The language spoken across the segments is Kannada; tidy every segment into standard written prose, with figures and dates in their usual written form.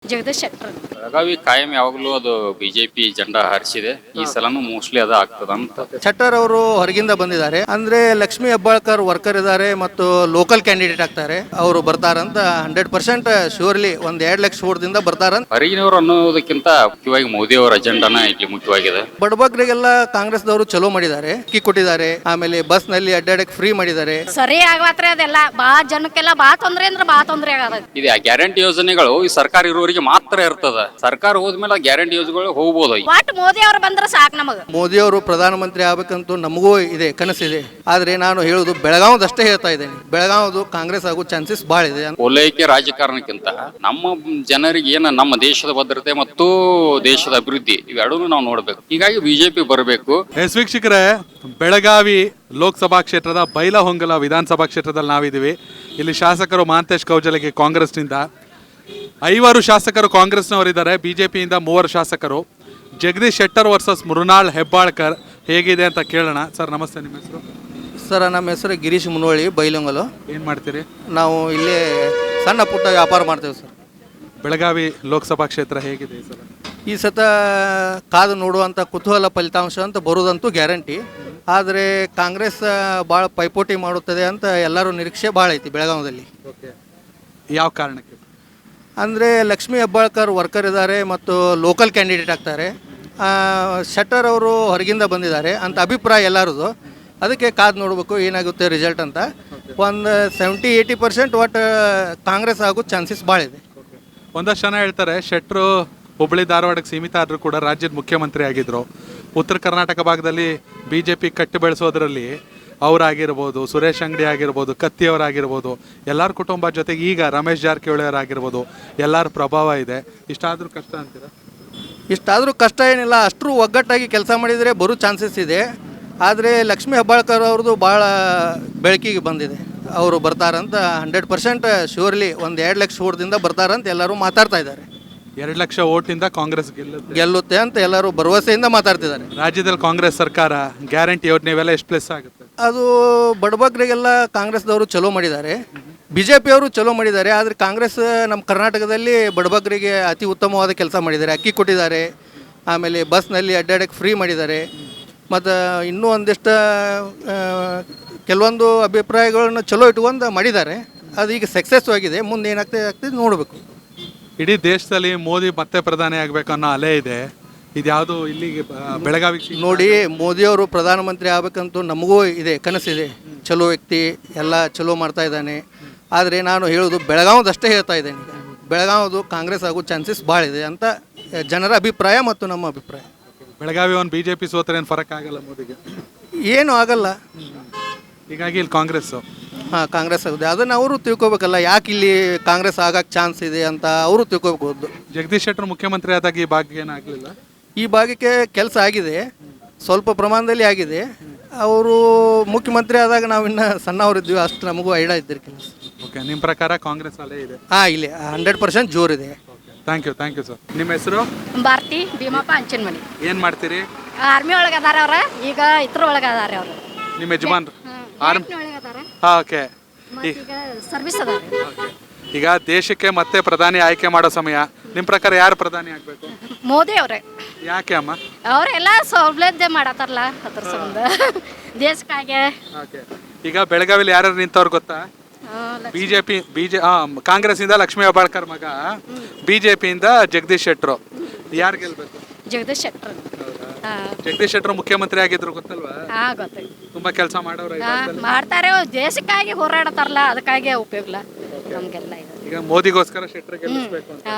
ಜಗದೀಶ್ ಶೆಟ್ಟರ್. ಬೆಳಗಾವಿ ಕಾಯಂ ಯಾವಾಗಲೂ ಅದು ಬಿಜೆಪಿ ಜೆಂಡಾ ಹಾರಿಸಿದೆ. ಈ ಸಲನೂ ಮೋಸ್ಟ್ಲಿ ಅದು ಆಗ್ತದ ಅಂತ. ಶೆಟ್ಟರ್ ಅವರು ಹೊರಗಿಂದ ಬಂದಿದ್ದಾರೆ ಅಂದ್ರೆ ಲಕ್ಷ್ಮೀ ಹೆಬ್ಬಾಳ್ಕರ್ ವರ್ಕರ್ ಇದ್ದಾರೆ ಮತ್ತು ಲೋಕಲ್ ಕ್ಯಾಂಡಿಡೇಟ್ ಆಗ್ತಾರೆ. ಅವರು ಬರ್ತಾರಂತ 100% ಶ್ಯೂರ್ಲಿ ಒಂದ್ 2 ಲಕ್ಷ ಓಟ್ದಿಂದ ಬರ್ತಾರಂತ. ಹೊರಗಿನವರು ಅನ್ನೋದಕ್ಕಿಂತ ಮುಖ್ಯವಾಗಿ ಮೋದಿ ಅವರ ಅಜೆಂಡಾನ ಇಲ್ಲಿ ಮುಖ್ಯವಾಗಿದೆ. ಬಡಬಗ್ರಿಗೆಲ್ಲ ಕಾಂಗ್ರೆಸ್ದವರು ಚಲೋ ಮಾಡಿದ್ದಾರೆ, ಅಕ್ಕಿ ಕೊಟ್ಟಿದ್ದಾರೆ, ಆಮೇಲೆ ಬಸ್ ನಲ್ಲಿ ಅಡ್ಡಾಡಕ್ ಫ್ರೀ ಮಾಡಿದ್ದಾರೆ. ಸರಿ ಆಗವತ್ರಿ ಅದೆಲ್ಲ ಬಾ ಜನಕ್ಕೆಲ್ಲ ಬಾ ತೊಂದ್ರೆ ಅಂದ್ರೆ ಬಾ ತೊಂದ್ರೆ ಆಗದ. ಇದು ಗ್ಯಾರಂಟಿ ಯೋಜನೆಗಳು ಈ ಸರ್ಕಾರ ಇರುವವರಿಗೆ ಮಾತ್ರ ಇರ್ತದ. ಸರ್ಕಾರ ಹೋದ್ಮೇಲೆ ಗ್ಯಾರಂಟಿ ಯೋಜನೆಗಳು ಹೋಗ್ಬೋದು. ಒಟ್ಟು ಮೋದಿ ಅವ್ರು ಬಂದ್ರೆ ಸಾಕು ನಮಗ. ಮೋದಿ ಅವರು ಪ್ರಧಾನಮಂತ್ರಿ ಆಗ್ಬೇಕಂತೂ ನಮಗೂ ಇದೆ, ಕನಸಿದೆ. ಆದ್ರೆ ನಾನು ಹೇಳುದು ಬೆಳಗಾವದಷ್ಟೇ ಹೇಳ್ತಾ ಇದ್ದೇನೆ. ಬೆಳಗಾವದು ಕಾಂಗ್ರೆಸ್ ಆಗೋ ಚಾನ್ಸಸ್ ಬಹಳ ಇದೆ. ಓಲೈಕೆ ರಾಜಕಾರಣಕ್ಕಿಂತ ನಮ್ಮ ಜನರಿಗೆ ಏನ ನಮ್ಮ ದೇಶದ ಭದ್ರತೆ ಮತ್ತು ದೇಶದ ಅಭಿವೃದ್ಧಿ ಇವೆರಡೂ ನಾವು ನೋಡ್ಬೇಕು. ಹೀಗಾಗಿ ಬಿಜೆಪಿ ಬರಬೇಕು. ವೀಕ್ಷಕರೇ, ಬೆಳಗಾವಿ ಲೋಕಸಭಾ ಕ್ಷೇತ್ರದ ಬೈಲಹೊಂಗಲ ವಿಧಾನಸಭಾ ಕ್ಷೇತ್ರದಲ್ಲಿ ನಾವಿದ್ದೀವಿ. ಇಲ್ಲಿ ಶಾಸಕರು ಮಹಾಂತೇಶ್ ಕೌಜಲಗಿ ಕಾಂಗ್ರೆಸ್ನಿಂದ, 5 ಶಾಸಕರು ಕಾಂಗ್ರೆಸ್ನವರಿದ್ದಾರೆ. ಬಿಜೆಪಿಯಿಂದ 3 ಶಾಸಕರು. ಜಗದೀಶ್ ಶೆಟ್ಟರ್ ವರ್ಸಸ್ ಮೃಣಾಲ್ ಹೆಬ್ಬಾಳ್ಕರ್ ಹೇಗಿದೆ ಅಂತ ಕೇಳೋಣ. ಸರ್ ನಮಸ್ತೆ, ನಿಮ್ಮ ಹೆಸರು? ಸರ್ ನಮ್ಮ ಹೆಸರು ಗಿರೀಶ್ ಮುನೋಳಿ, ಬೈಲೊಂಗಲು. ಏನು ಮಾಡ್ತೀರಿ? ನಾವು ಇಲ್ಲೇ ಸಣ್ಣ ಪುಟ್ಟ ವ್ಯಾಪಾರ ಮಾಡ್ತೇವೆ ಸರ್. ಬೆಳಗಾವಿ ಲೋಕಸಭಾ ಕ್ಷೇತ್ರ ಹೇಗಿದೆ ಈ ಸಲ? ಈ ಸತ ಕಾದು ನೋಡುವಂಥ ಕುತೂಹಲ ಫಲಿತಾಂಶ ಅಂತ ಬರೋದಂತೂ ಗ್ಯಾರಂಟಿ. ಆದರೆ ಕಾಂಗ್ರೆಸ್ ಭಾಳ ಪೈಪೋಟಿ ಮಾಡುತ್ತದೆ ಅಂತ ಎಲ್ಲರೂ ನಿರೀಕ್ಷೆ ಭಾಳ ಐತಿ ಬೆಳಗಾವದಲ್ಲಿ. ಓಕೆ, ಯಾವ ಕಾರಣಕ್ಕೆ? ಅಂದರೆ ಲಕ್ಷ್ಮೀ ಹೆಬ್ಬಾಳ್ಕರ್ ವರ್ಕರ್ ಇದ್ದಾರೆ ಮತ್ತು ಲೋಕಲ್ ಕ್ಯಾಂಡಿಡೇಟ್ ಆಗ್ತಾರೆ. ಶೆಟ್ಟರ್ ಅವರು ಹೊರಗಿಂದ ಬಂದಿದ್ದಾರೆ ಅಂತ ಅಭಿಪ್ರಾಯ ಎಲ್ಲರದು. ಅದಕ್ಕೆ ಕಾದು ನೋಡಬೇಕು ಏನಾಗುತ್ತೆ ರಿಸಲ್ಟ್ ಅಂತ. ಒಂದು 70-80% ಒಟ್ಟು ಕಾಂಗ್ರೆಸ್ ಆಗೋ ಚಾನ್ಸಸ್ ಭಾಳ ಇದೆ. ಒಂದಷ್ಟು ಜನ ಹೇಳ್ತಾರೆ ಶೆಟ್ಟರು ಹುಬ್ಬಳ್ಳಿ ಧಾರವಾಡಕ್ಕೆ ಸೀಮಿತ ಆದರೂ ಕೂಡ ರಾಜ್ಯದ ಮುಖ್ಯಮಂತ್ರಿ ಆಗಿದ್ದರು. ಉತ್ತರ ಕರ್ನಾಟಕ ಭಾಗದಲ್ಲಿ BJP ಕಟ್ಟಿ ಬೆಳೆಸೋದ್ರಲ್ಲಿ ಅವರಾಗಿರ್ಬೋದು, ಸುರೇಶ್ ಅಂಗಡಿ ಆಗಿರ್ಬೋದು, ಕತ್ತಿಯವರಾಗಿರ್ಬೋದು, ಎಲ್ಲರ ಕುಟುಂಬ ಜೊತೆಗೆ ಈಗ ರಮೇಶ್ ಜಾರಕಿಹೊಳಿ ಅವರಾಗಿರ್ಬೋದು, ಎಲ್ಲರ ಪ್ರಭಾವ ಇದೆ. ಇಷ್ಟಾದರೂ ಕಷ್ಟ ಅಂತೀರಾ? ಇಷ್ಟಾದರೂ ಕಷ್ಟ ಏನಿಲ್ಲ, ಅಷ್ಟರೂ ಒಗ್ಗಟ್ಟಾಗಿ ಕೆಲಸ ಮಾಡಿದರೆ ಬರೋ ಚಾನ್ಸಸ್ ಇದೆ. ಆದರೆ ಲಕ್ಷ್ಮೀ ಹೆಬ್ಬಾಳ್ಕರ್ ಅವ್ರದ್ದು ಭಾಳ ಬೆಳಕಿಗೆ ಬಂದಿದೆ. ಅವರು ಬರ್ತಾರಂತ 100% ಶ್ಯೂರ್ಲಿ ಒಂದು 2 ಲಕ್ಷ ಓಟ್ದಿಂದ ಬರ್ತಾರಂತ ಎಲ್ಲರೂ ಮಾತಾಡ್ತಾ ಇದ್ದಾರೆ. 2 ಲಕ್ಷ ಓಟಿಂದ ಕಾಂಗ್ರೆಸ್ ಗೆಲ್ಲುತ್ತೆ ಅಂತ ಎಲ್ಲರೂ ಭರವಸೆಯಿಂದ ಮಾತಾಡ್ತಿದ್ದಾರೆ. ರಾಜ್ಯದಲ್ಲಿ ಕಾಂಗ್ರೆಸ್ ಸರ್ಕಾರ ಗ್ಯಾರಂಟಿ ಯೋಜನೆ ಇವೆಲ್ಲ ಎಷ್ಟು ಪ್ಲಸ್ ಆಗುತ್ತೆ? ಅದು ಬಡಬಗ್ರಿಗೆಲ್ಲ ಕಾಂಗ್ರೆಸ್ದವರು ಚಲೋ ಮಾಡಿದ್ದಾರೆ, BJP ಅವರು ಚಲೋ ಮಾಡಿದ್ದಾರೆ. ಆದರೆ ಕಾಂಗ್ರೆಸ್ ನಮ್ಮ ಕರ್ನಾಟಕದಲ್ಲಿ ಬಡಬಗ್ರಿಗೆ ಅತಿ ಉತ್ತಮವಾದ ಕೆಲಸ ಮಾಡಿದ್ದಾರೆ. ಅಕ್ಕಿ ಕೊಟ್ಟಿದ್ದಾರೆ, ಆಮೇಲೆ ಬಸ್ನಲ್ಲಿ ಅಡ್ಡಾಡಕ್ಕೆ ಫ್ರೀ ಮಾಡಿದ್ದಾರೆ. ಮತ್ತು ಇನ್ನೂ ಒಂದಿಷ್ಟು ಕೆಲವೊಂದು ಅಭಿಪ್ರಾಯಗಳನ್ನ ಚಲೋ ಇಟ್ಕೊಂಡು ಮಾಡಿದ್ದಾರೆ. ಅದು ಈಗ ಸಕ್ಸಸ್ ಆಗಿದೆ. ಮುಂದೆ ಏನಾಗ್ತದೆ ನೋಡಬೇಕು. ಇಡೀ ದೇಶದಲ್ಲಿ ಮೋದಿ ಮತ್ತೆ ಪ್ರಧಾನಿ ಆಗಬೇಕು ಅನ್ನೋ ಅಲೆ ಇದೆ. ಇದ್ಯಾವುದು ಇಲ್ಲಿಗೆ ಬೆಳಗಾವಿ ನೋಡಿ, ಮೋದಿಯವರು ಪ್ರಧಾನಮಂತ್ರಿ ಆಗ್ಬೇಕಂತೂ ನಮಗೂ ಇದೆ, ಕನಸಿದೆ. ಚಲೋ ವ್ಯಕ್ತಿ, ಎಲ್ಲ ಚಲೋ ಮಾಡ್ತಾ ಇದ್ದಾನೆ. ಆದರೆ ನಾನು ಹೇಳೋದು ಬೆಳಗಾವದಷ್ಟೇ ಹೇಳ್ತಾ ಇದ್ದೇನೆ. ಬೆಳಗಾವದು ಕಾಂಗ್ರೆಸ್ ಆಗೋ ಚಾನ್ಸಸ್ ಭಾಳ ಇದೆ ಅಂತ ಜನರ ಅಭಿಪ್ರಾಯ ಮತ್ತು ನಮ್ಮ ಅಭಿಪ್ರಾಯ. ಬೆಳಗಾವಿ ಒಂದು BJP ಸೋತ್ರೆ ಏನು ಫರಕ್ ಆಗಲ್ಲ ಮೋದಿಗೆ? ಏನೂ ಆಗಲ್ಲ. ಹೀಗಾಗಿ ಇಲ್ಲಿ ಕಾಂಗ್ರೆಸ್ಸು ಕಾಂಗ್ರೆಸ್ ಆಗುತ್ತೆ. ಅದನ್ನು ಅವರು ತಿಳ್ಕೊಬೇಕಲ್ಲ, ಯಾಕೆ ಇಲ್ಲಿ ಕಾಂಗ್ರೆಸ್ ಆಗಕ್ಕೆ ಚಾನ್ಸ್ ಇದೆ ಅಂತ ಅವರು ತಿಳ್ಕೊಬೇಕು. ಜಗದೀಶ್ ಶೆಟ್ಟರ್ ಮುಖ್ಯಮಂತ್ರಿ ಆದಾಗ ಈ ಭಾಗಕ್ಕೆ ಏನಾಗಲಿಲ್ಲ. ಈ ಭಾಗಕ್ಕೆ ಕೆಲಸ ಆಗಿದೆ, ಸ್ವಲ್ಪ ಪ್ರಮಾಣದಲ್ಲಿ ಆಗಿದೆ. ಅವರು ಮುಖ್ಯಮಂತ್ರಿ ಆದಾಗ ನಾವು ಇನ್ನೂ ಸಣ್ಣವರಿದ್ವಿ, ಅಷ್ಟು ನಮಗೂ ಐಡಿಯಾ ಇದ್ದಿರಿ ಕೆಲಸ. ಓಕೆ, ನಿಮ್ಮ ಪ್ರಕಾರ ಕಾಂಗ್ರೆಸ್ ಅಲ್ಲೇ ಇದೆ? ಇಲ್ಲಿ 100% ಜೋರಿದೆ. Thank you sir. ನಿಮ್ಮ ಹೆಸರು? ಭಾರತಿ ಭೀಮಪ್ಪ ಅಂಚಿನ ಮನಿ. ಏನು ಮಾಡ್ತೀರಿ? ಆರ್ಮಿ ಒಳಗೆ ಅದಾರ ಅವ್ರ, ಈಗ ಇದ್ರ ಒಳಗೆ ಅದಾರ ಅವರು. ನಿಮ್ಮ ಯಜಮಾನ್ರು ಆರ್ಮಿ ಒಳಗೆ ಅದಾರ. ಓಕೆ, ಈಗ ಸರ್ವಿಸ್ ಅದಾರ. ಈಗ ದೇಶಕ್ಕೆ ಮತ್ತೆ ಪ್ರಧಾನಿ ಆಯ್ಕೆ ಮಾಡೋ ಸಮಯ. ನಿಮ್ಮ ಪ್ರಕಾರ ಯಾರು ಪ್ರಧಾನಿ ಆಗಬೇಕು? ಮೋದಿ ಅವ್ರೆ. ಯಾಕೆ ಅಮ್ಮ? ಅವರೆಲ್ಲ ಸೌಲಭ್ಯ ಮಾಡತ್ತಾರಲ್ಲ, ಅದ್ರ ಸಂಬಂಧ ದೇಶಕ್ಕಾಗೆ. ಓಕೆ, ಈಗ ಬೆಳಗಾವಿಲಿ ಯಾರು ನಿಂತವ್ರು ಗೊತ್ತಾ? ಕಾಂಗ್ರೆಸ್ಸಿಂದ ಲಕ್ಷ್ಮೀ ಹೆಬ್ಬಾಳ್ಕರ್ ಮಗ, BJPಯಿಂದ ಜಗದೀಶ್ ಶೆಟ್ಟರು. ಯಾರು ಗೆಲ್ಬೇಕು? ಜಗದೀಶ್ ಶೆಟ್ಟರ್. ಜಗದೀಶ್ ಶೆಟ್ಟರು ಮುಖ್ಯಮಂತ್ರಿ ಆಗಿದ್ರು ಗೊತ್ತಲ್ವಾ? ಗೊತ್ತಾಯ್ತು. ತುಂಬಾ ಕೆಲಸ ಮಾಡೋರು ಮಾಡ್ತಾರೆ, ದೇಶಕ್ಕಾಗಿ ಹೋರಾಡತಾರಲ್ಲ, ಅದಕ್ಕಾಗಿ ಉಪಯೋಗ ನಮ್ಗೆಲ್ಲ ಇದೆ. ಈಗ ಮೋದಿಗೋಸ್ಕರ ಶೆಟ್ಟರ್ ಗೆಲ್ಲಿಸ್ಬೇಕು ಅಂತ.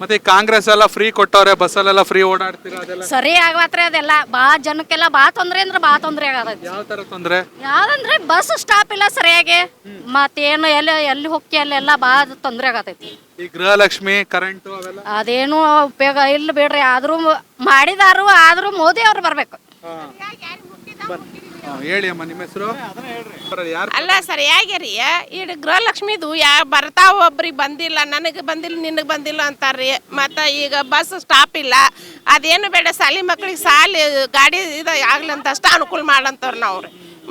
ಮತ್ತೆ ಕಾಂಗ್ರೆಸ್ ಎಲ್ಲ ಫ್ರೀ ಕೊಟ್ಟವ್ರೆ, ಬಸ್ಸಲ್ಲೆಲ್ಲ ಫ್ರೀ ಓಡಾಡ್ತೀರಾ, ಅದೆಲ್ಲ ಸರಿ ಆಗವತ್ರಿ ಅದೆಲ್ಲ ಬಾ ಜನಕ್ಕೆಲ್ಲ ಬಾ ತೊಂದ್ರೆ ಅಂದ್ರೆ ಬಾ ತೊಂದ್ರೆ ಆಗದ. ಯಾವ ತರ ತೊಂದ್ರೆ? ಯಾವ್ದಂದ್ರೆ ಬಸ್ ಸ್ಟಾಪ್ ಇಲ್ಲ ಸರಿಯಾಗಿ, ಮತ್ತೇನು ಎಲ್ಲಿ ಹೋಗಿ ಅಲ್ಲೆಲ್ಲ ಬಾ ತೊಂದ್ರೆ ಆಗತೈತಿ. ಈ ಗೃಹಲಕ್ಷ್ಮಿ, ಕರೆಂಟು ಅವೆಲ್ಲ ಅದೇನು ಉಪಯೋಗ ಇಲ್ಲ ಬಿಡ್ರಿ. ಆದ್ರೂ ಮಾಡಿದಾರು, ಆದ್ರೂ ಮೋದಿ ಅವ್ರು ಬರ್ಬೇಕು. ಹೇಳಿ ಅಮ್ಮ, ನಿಮ್ಮ ಹೆಸರು? ಅಲ್ಲ ಸರಿಯಾಗಿರಿ, ಈ ಗೃಹಲಕ್ಷ್ಮಿದು ಬರ್ತಾವ, ಒಬ್ರಿಗೆ ಬಂದಿಲ್ಲ, ನನಗೆ ಬಂದಿಲ್ಲ, ನಿನಗೆ ಬಂದಿಲ್ಲ ಅಂತಾರ್ರಿ. ಮತ್ತು ಈಗ ಬಸ್ ಸ್ಟಾಪ್ ಇಲ್ಲ, ಅದೇನು ಬೇಡ, ಸಾಲಿ ಮಕ್ಳಿಗೆ ಸಾಲಿ ಗಾಡಿ ಇದು ಆಗ್ಲಂತ ಅಷ್ಟು ಅನುಕೂಲ ಮಾಡಂತವ್ರು ನಾವು.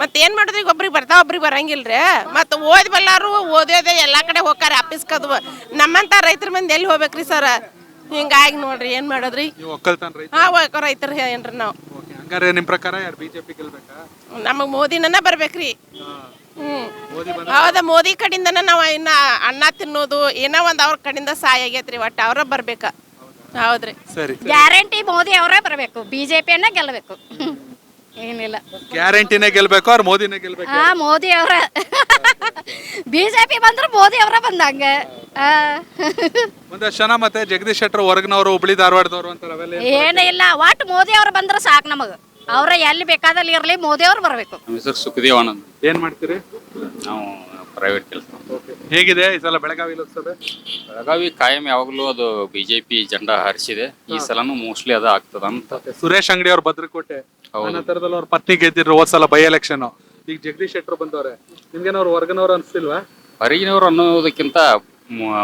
ಮತ್ತೇನು ಮಾಡಿದ್ರಿ ಒಬ್ರಿಗೆ ಬರ್ತಾವ ಒಬ್ರಿಗೆ ಬರಂಗಿಲ್ರಿ ಮತ್ತು ಓದಿ ಬಲ್ಲಾರು ಓದೋದೇ ಎಲ್ಲ ಕಡೆ ಹೋಗ್ತಾರೆ ಆಫೀಸ್ಕದು ನಮ್ಮಂಥ ರೈತರ ಮಂದಿ ಎಲ್ಲಿ ಹೋಗ್ಬೇಕ್ರಿ ಸರ್ ಹಿಂಗಾಗಿ ನೋಡ್ರಿ ಏನು ಮಾಡೋದ್ರಿ ನೀವು ಒಕ್ಕಲ್ತಾನ ರೈತ ಹಾಂ ರೈತರು ಏನ್ರಿ ನಾವು ಹಂಗಾರೆ ನಿಮ್ಮ ಪ್ರಕಾರ ಯಾರು ಬಿಜೆಪಿ ಗೆಲ್ಬೇಕಾ? ನಮಗೆ ಮೋದಿನ ಬರ್ಬೇಕ್ರಿ ಹೌದಾ ಮೋದಿ ಕಡೆಯಿಂದನ ನಾವು ಇನ್ನ ಅನ್ನ ತಿನ್ನೋದು ಏನೋ ಒಂದು ಅವ್ರ ಕಡೆಯಿಂದ ಸಹಾಯ ಆಗೈತ್ರಿ ಒಟ್ಟು ಅವ್ರ ಬರ್ಬೇಕ ಹೌದ್ರಿ ಸರಿ ಗ್ಯಾರಂಟಿ ಮೋದಿ ಅವರೇ ಬರಬೇಕು ಬಿಜೆಪಿಯನ್ನ ಗೆಲ್ಲಬೇಕು ಏನಿಲ್ಲ ಗ್ಯಾರಂಟಿನೇ ಗೆಲ್ಬೇಕು ಅವ್ರು ಮೋದಿನೇ ಗೆಲ್ಬೇಕು? ಹಾ ಮೋದಿ ಅವರ ಬಿಜೆಪಿ ಬಂದ್ರೆ ಮೋದಿ ಅವರ ಬಂದಂಗ ಒಂದಷ್ಟು ಜನ ಮತ್ತೆ ಜಗದೀಶ್ ಶೆಟ್ಟರ್ ಹೊರಗಿನವರು ಹುಬ್ಳಿ ಧಾರವಾಡದವರು ಅಂತಾರೆ ಅವೆಲ್ಲ ಏನೇ ಇಲ್ಲ ಒಟ್ಟು ಮೋದಿ ಅವ್ರು ಬಂದ್ರೆ ಸಾಕು ನಮಗ ಅವ್ರ ಎಲ್ಲಿ ಬೇಕಾದಲ್ಲಿ ಇರ್ಲಿ ಮೋದಿ ಅವ್ರು ಬರಬೇಕು. ನಮ್ಮ ಹೆಸರು ಸುಖದೇವ್ ಆನಂದ್. ಏನ್ ಮಾಡ್ತೀರಿ? ನಾವು ಪ್ರೈವೇಟ್ ಕೆಲಸ. ಹೇಗಿದೆ ಈ ಸಲ ಬೆಳಗಾವಿ ಲೋಕಸಭೆ? ಬೆಳಗಾವಿ ಕಾಯಂ ಯಾವಾಗಲೂ ಅದು ಬಿಜೆಪಿ ಜೆಂಡಾ ಹಾರಿಸಿದೆ. ಈ ಸಲನು ಮೋಸ್ಟ್ಲಿ ಅದು ಆಗ್ತದ ಅಂತ. ಸುರೇಶ್ ಅಂಗಡಿ ಅವ್ರ ಭದ್ರಕೋಟೆ ನಂತರದಲ್ಲಿ ಅವ್ರ ಪತ್ನಿ ಗೆದ್ದಿದ್ರು ಹೋದ್ ಸಲ ಬೈ ಎಲೆಕ್ಷನ್. ಈಗ ಜಗದೀಶ್ ಶೆಟ್ಟರ್ ಬಂದವ್ರೆ, ನಿಮ್ಗೇನ ಅವ್ರ ವರ್ಗನವ್ರು ಅನ್ಸ್ತಿಲ್ವಾ? ಹೊರಗಿನವರು ಅನ್ನೋದಕ್ಕಿಂತ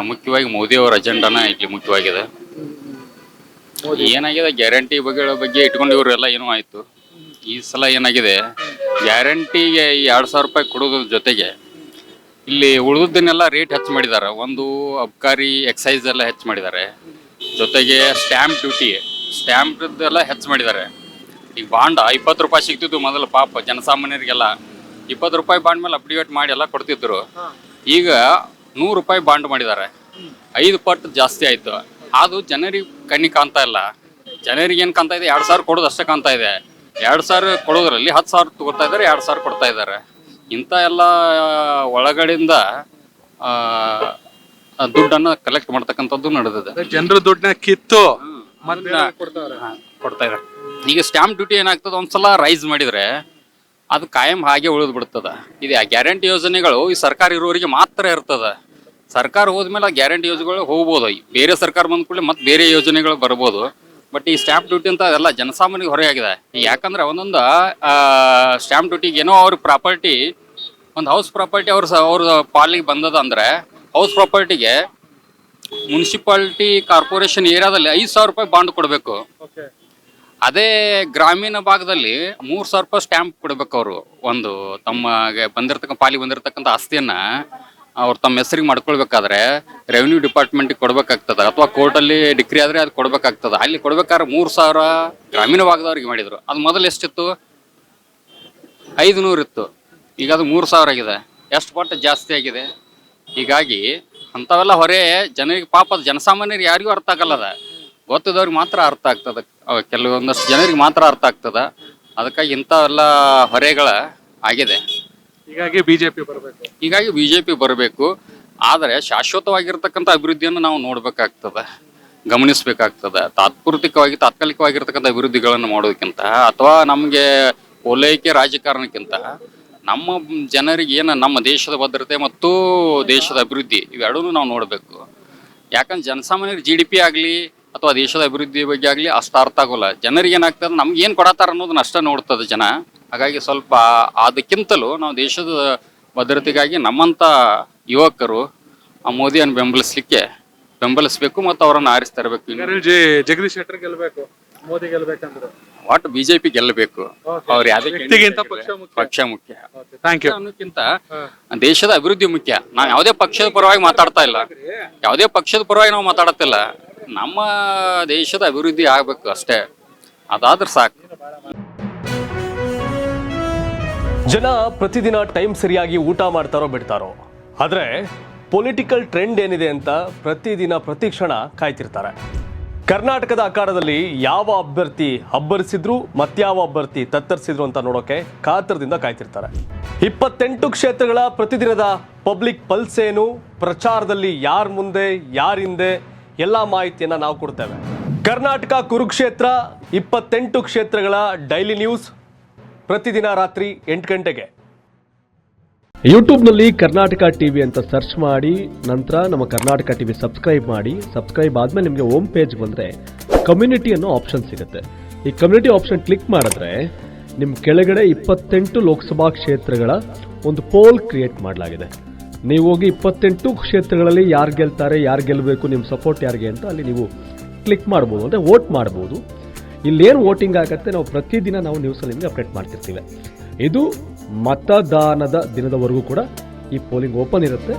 ಮುಖ್ಯವಾಗಿ ಮೋದಿ ಅವರ ಅಜೆಂಡಾನ ಇಲ್ಲಿ ಮುಖ್ಯವಾಗಿದೆ. ಏನಾಗಿದೆ ಗ್ಯಾರಂಟಿ ಬಗ್ಗೆ ಇಟ್ಕೊಂಡು ಇವರೆಲ್ಲ ಏನೋ ಆಯ್ತು. ಈ ಸಲ ಏನಾಗಿದೆ ಗ್ಯಾರಂಟಿಗೆ 2,000 ರೂಪಾಯಿ ಕೊಡೋದ್ರ ಜೊತೆಗೆ ಇಲ್ಲಿ ಉಳಿದನ್ನೆಲ್ಲ ರೇಟ್ ಹೆಚ್ಚು ಮಾಡಿದ್ದಾರೆ. ಒಂದು ಅಬ್ಕಾರಿ ಎಕ್ಸೈಸ್ ಎಲ್ಲ ಹೆಚ್ಚು ಮಾಡಿದ್ದಾರೆ, ಜೊತೆಗೆ ಸ್ಟ್ಯಾಂಪ್ದೆಲ್ಲ ಹೆಚ್ಚು ಮಾಡಿದ್ದಾರೆ. ಈಗ ಬಾಂಡ 20 ರೂಪಾಯಿ ಸಿಗ್ತಿದ್ದು ಮೊದಲು ಪಾಪ ಜನಸಾಮಾನ್ಯರಿಗೆಲ್ಲ 20 ರೂಪಾಯಿ ಬಾಂಡ್ ಮೇಲೆ ಅಪ್ಡೇಟ್ ಮಾಡಿ ಎಲ್ಲ ಕೊಡ್ತಿದ್ರು. ಈಗ 100 ರೂಪಾಯಿ ಬಾಂಡ್ ಮಾಡಿದ್ದಾರೆ, 5 ಪಟ್ಟು ಜಾಸ್ತಿ ಆಯಿತು. ಅದು ಜನರಿಗೆ ಕಣ್ಣಿಗೆ ಕಾಣ್ತಾ ಇಲ್ಲ. ಜನರಿಗೆ ಏನು ಕಾಣ್ತಾ ಇದೆ, 2,000 ಕೊಡೋದು ಅಷ್ಟೇ ಕಾಣ್ತಾ ಇದೆ. 2,000 ಕೊಡೋದ್ರಲ್ಲಿ 10,000 ತಗೋತಾ ಇದ್ದಾರೆ, 2,000 ಕೊಡ್ತಾ ಇದ್ದಾರೆ. ಇಂಥ ಎಲ್ಲ ಒಳಗಡೆಯಿಂದ ದುಡ್ಡನ್ನು ಕಲೆಕ್ಟ್ ಮಾಡ್ತಕ್ಕಂಥದ್ದು ನಡೆದಿದೆ. ಜನರ ದುಡ್ಡನ್ನ ಕಿತ್ತು ಕೊಡ್ತಾ ಇದ್ದಾರೆ. ಈಗ ಸ್ಟ್ಯಾಂಪ್ ಡ್ಯೂಟಿ ಏನಾಗ್ತದೆ, ಒಂದ್ಸಲ ರೈಸ್ ಮಾಡಿದ್ರೆ ಅದು ಕಾಯಂ ಹಾಗೆ ಉಳಿದು ಬಿಡ್ತದ. ಇದು ಗ್ಯಾರಂಟಿ ಯೋಜನೆಗಳು ಈ ಸರ್ಕಾರ ಇರೋರಿಗೆ ಮಾತ್ರ ಇರ್ತದ. ಸರ್ಕಾರ ಹೋದ್ಮೇಲೆ ಆ ಗ್ಯಾರಂಟಿ ಯೋಜನೆಗಳು ಹೋಗ್ಬೋದು. ಬೇರೆ ಸರ್ಕಾರ ಬಂದ ಕೂಡಲೇ ಮತ್ತೆ ಬೇರೆ ಯೋಜನೆಗಳು ಬರ್ಬೋದು. ಬಟ್ ಈ ಸ್ಟ್ಯಾಂಪ್ ಡ್ಯೂಟಿ ಅಂತ ಅದೆಲ್ಲ ಜನಸಾಮಾನ್ಯರಿಗೆ ಹೊರೆಯಾಗಿದೆ. ಯಾಕಂದ್ರೆ ಒಂದೊಂದು ಸ್ಟ್ಯಾಂಪ್ ಡ್ಯೂಟಿಗೆ ಏನೋ ಅವ್ರ ಪ್ರಾಪರ್ಟಿ, ಒಂದು ಹೌಸ್ ಪ್ರಾಪರ್ಟಿ ಅವ್ರ ಪಾಲಿಗೆ ಬಂದದ ಅಂದ್ರೆ ಹೌಸ್ ಪ್ರಾಪರ್ಟಿಗೆ ಮುನ್ಸಿಪಾಲಿಟಿ ಕಾರ್ಪೊರೇಷನ್ ಏರಿಯಾದಲ್ಲಿ 5,000 ರೂಪಾಯಿ ಬಾಂಡ್ ಕೊಡಬೇಕು. ಅದೇ ಗ್ರಾಮೀಣ ಭಾಗದಲ್ಲಿ 3,000 ರೂಪಾಯಿ ಸ್ಟ್ಯಾಂಪ್ ಕೊಡ್ಬೇಕು. ಅವರು ಒಂದು ತಮಗೆ ಪಾಲಿಗೆ ಬಂದಿರತಕ್ಕಂಥ ಆಸ್ತಿಯನ್ನ ಅವ್ರು ತಮ್ಮ ಹೆಸರಿಗೆ ಮಾಡ್ಕೊಳ್ಬೇಕಾದ್ರೆ ರೆವಿನ್ಯೂ ಡಿಪಾರ್ಟ್ಮೆಂಟಿಗೆ ಕೊಡ್ಬೇಕಾಗ್ತದ, ಅಥವಾ ಕೋರ್ಟಲ್ಲಿ ಡಿಗ್ರಿ ಆದರೆ ಅದು ಕೊಡ್ಬೇಕಾಗ್ತದ. ಅಲ್ಲಿ ಕೊಡ್ಬೇಕಾದ್ರೆ 3,000 ಗ್ರಾಮೀಣ ಭಾಗದವ್ರಿಗೆ ಮಾಡಿದ್ರು. ಅದು ಮೊದಲು ಎಷ್ಟಿತ್ತು, 500 ಇತ್ತು. ಈಗ ಅದು 3,000 ಆಗಿದೆ. ಎಷ್ಟು ಪಟ್ಟು ಜಾಸ್ತಿ ಆಗಿದೆ. ಹೀಗಾಗಿ ಅಂಥವೆಲ್ಲ ಹೊರೆ ಜನರಿಗೆ, ಪಾಪ ಅದು ಜನಸಾಮಾನ್ಯರಿಗೆ ಯಾರಿಗೂ ಅರ್ಥ ಆಗಲ್ಲದ. ಗೊತ್ತಿದ್ದವ್ರಿಗೆ ಮಾತ್ರ ಅರ್ಥ ಆಗ್ತದೆ, ಕೆಲವೊಂದಷ್ಟು ಜನರಿಗೆ ಮಾತ್ರ ಅರ್ಥ ಆಗ್ತದ. ಅದಕ್ಕಾಗಿ ಇಂಥವೆಲ್ಲ ಹೊರೆಗಳ ಆಗಿದೆ. ಹೀಗಾಗಿ ಬಿಜೆಪಿ ಬರಬೇಕು. ಆದರೆ ಶಾಶ್ವತವಾಗಿರ್ತಕ್ಕಂಥ ಅಭಿವೃದ್ಧಿಯನ್ನು ನಾವು ನೋಡ್ಬೇಕಾಗ್ತದೆ, ಗಮನಿಸಬೇಕಾಗ್ತದೆ. ತಾತ್ಕಾಲಿಕವಾಗಿರ್ತಕ್ಕಂಥ ಅಭಿವೃದ್ಧಿಗಳನ್ನು ಮಾಡೋದಕ್ಕಿಂತ ಅಥವಾ ನಮಗೆ ಓಲೈಕೆ ರಾಜಕಾರಣಕ್ಕಿಂತ ನಮ್ಮ ಜನರಿಗೆ ನಮ್ಮ ದೇಶದ ಭದ್ರತೆ ಮತ್ತು ದೇಶದ ಅಭಿವೃದ್ಧಿ ಇವೆರಡೂ ನಾವು ನೋಡಬೇಕು. ಯಾಕಂದ್ರೆ ಜನಸಾಮಾನ್ಯರಿಗೆ GDP ಆಗಲಿ ಅಥವಾ ದೇಶದ ಅಭಿವೃದ್ಧಿ ಬಗ್ಗೆ ಆಗಲಿ ಅಷ್ಟು ಅರ್ಥ ಆಗೋಲ್ಲ. ಜನರಿಗೆ ಏನಾಗ್ತದೆ, ನಮ್ಗೆ ಏನು ಕೊಡತ್ತಾರ ಅನ್ನೋದನ್ನ ಅಷ್ಟೇ ನೋಡ್ತದೆ ಜನ. ಹಾಗಾಗಿ ಸ್ವಲ್ಪ ಅದಕ್ಕಿಂತಲೂ ನಾವು ದೇಶದ ಭದ್ರತೆಗಾಗಿ ನಮ್ಮಂಥ ಯುವಕರು ಆ ಮೋದಿಯನ್ನು ಬೆಂಬಲಿಸಬೇಕು ಮತ್ತು ಅವರನ್ನು ಆರಿಸ್ತಾ ಇರಬೇಕು. ಜಗದೀಶ್ ಶೆಟ್ಟರ್ ಗೆಲ್ಬೇಕು, ಮೋದಿ ಗೆಲ್ಬೇಕಂದ್ರೆ ಒಟ್ಟು ಬಿಜೆಪಿ ಗೆಲ್ಲಬೇಕು. ಅವ್ರು ಪಕ್ಷ ಮುಖ್ಯ ಅನ್ನೋಕ್ಕಿಂತ ದೇಶದ ಅಭಿವೃದ್ಧಿ ಮುಖ್ಯ. ನಾವು ಯಾವುದೇ ಪಕ್ಷದ ಪರವಾಗಿ ಮಾತಾಡ್ತಾ ಇಲ್ಲ, ಯಾವುದೇ ಪಕ್ಷದ ಪರವಾಗಿ ನಾವು ಮಾತಾಡತ್ತಿಲ್ಲ. ನಮ್ಮ ದೇಶದ ಅಭಿವೃದ್ಧಿ ಆಗ್ಬೇಕು ಅಷ್ಟೇ, ಅದಾದ್ರೆ ಸಾಕು. ಜನ ಪ್ರತಿದಿನ ಟೈಮ್ ಸರಿಯಾಗಿ ಊಟ ಮಾಡ್ತಾರೋ ಬಿಡ್ತಾರೋ, ಆದರೆ ಪೊಲಿಟಿಕಲ್ ಟ್ರೆಂಡ್ ಏನಿದೆ ಅಂತ ಪ್ರತಿದಿನ ಪ್ರತಿ ಕ್ಷಣ ಕಾಯ್ತಿರ್ತಾರೆ. ಕರ್ನಾಟಕದ ಆಕಾರದಲ್ಲಿ ಯಾವ ಅಭ್ಯರ್ಥಿ ಅಬ್ಬರಿಸಿದ್ರು ಮತ್ಯಾವ ಅಭ್ಯರ್ಥಿ ತತ್ತರಿಸಿದ್ರು ಅಂತ ನೋಡೋಕೆ ಕಾತರದಿಂದ ಕಾಯ್ತಿರ್ತಾರೆ. 28 ಕ್ಷೇತ್ರಗಳ ಪ್ರತಿದಿನದ ಪಬ್ಲಿಕ್ ಪಲ್ಸ್ ಏನು, ಪ್ರಚಾರದಲ್ಲಿ ಯಾರ ಮುಂದೆ ಯಾರ ಹಿಂದೆ ಎಲ್ಲ ಮಾಹಿತಿಯನ್ನು ನಾವು ಕೊಡ್ತೇವೆ. ಕರ್ನಾಟಕ ಕುರುಕ್ಷೇತ್ರ 28 ಕ್ಷೇತ್ರಗಳ ಡೈಲಿ ನ್ಯೂಸ್ ಪ್ರತಿದಿನ ರಾತ್ರಿ 8 ಗಂಟೆಗೆ ಯೂಟ್ಯೂಬ್ನಲ್ಲಿ ಕರ್ನಾಟಕ ಟಿವಿ ಅಂತ ಸರ್ಚ್ ಮಾಡಿ, ನಂತರ ನಮ್ಮ ಕರ್ನಾಟಕ ಟಿವಿ ಸಬ್ಸ್ಕ್ರೈಬ್ ಮಾಡಿ. ಸಬ್ಸ್ಕ್ರೈಬ್ ಆದಮೇಲೆ ನಿಮಗೆ ಹೋಮ್ ಪೇಜ್ ಬಂದರೆ ಕಮ್ಯುನಿಟಿ ಅನ್ನೋ ಆಪ್ಷನ್ ಸಿಗುತ್ತೆ. ಈ ಕಮ್ಯುನಿಟಿ ಆಪ್ಷನ್ ಕ್ಲಿಕ್ ಮಾಡಿದ್ರೆ ನಿಮ್ಮ ಕೆಳಗಡೆ 28 ಲೋಕಸಭಾ ಕ್ಷೇತ್ರಗಳ ಒಂದು ಪೋಲ್ ಕ್ರಿಯೇಟ್ ಮಾಡಲಾಗಿದೆ. ನೀವು ಹೋಗಿ 28 ಕ್ಷೇತ್ರಗಳಲ್ಲಿ ಯಾರು ಗೆಲ್ತಾರೆ, ಯಾರು ಗೆಲ್ಲಬೇಕು, ನಿಮ್ಮ ಸಪೋರ್ಟ್ ಯಾರಿಗೆ ಅಂತ ಅಲ್ಲಿ ನೀವು ಕ್ಲಿಕ್ ಮಾಡ್ಬೋದು, ಅಂದರೆ ವೋಟ್ ಮಾಡ್ಬೋದು. ಇಲ್ಲೇನು ವೋಟಿಂಗ್ ಆಗುತ್ತೆ ನಾವು ಪ್ರತಿದಿನ ನ್ಯೂಸಲ್ಲಿ ನಿಮಗೆ ಅಪ್ಡೇಟ್ ಮಾಡ್ತಿರ್ತೀವಿ. ಇದು ಮತದಾನದ ದಿನದವರೆಗೂ ಕೂಡ ಈ ಪೋಲಿಂಗ್ ಓಪನ್ ಇರುತ್ತೆ.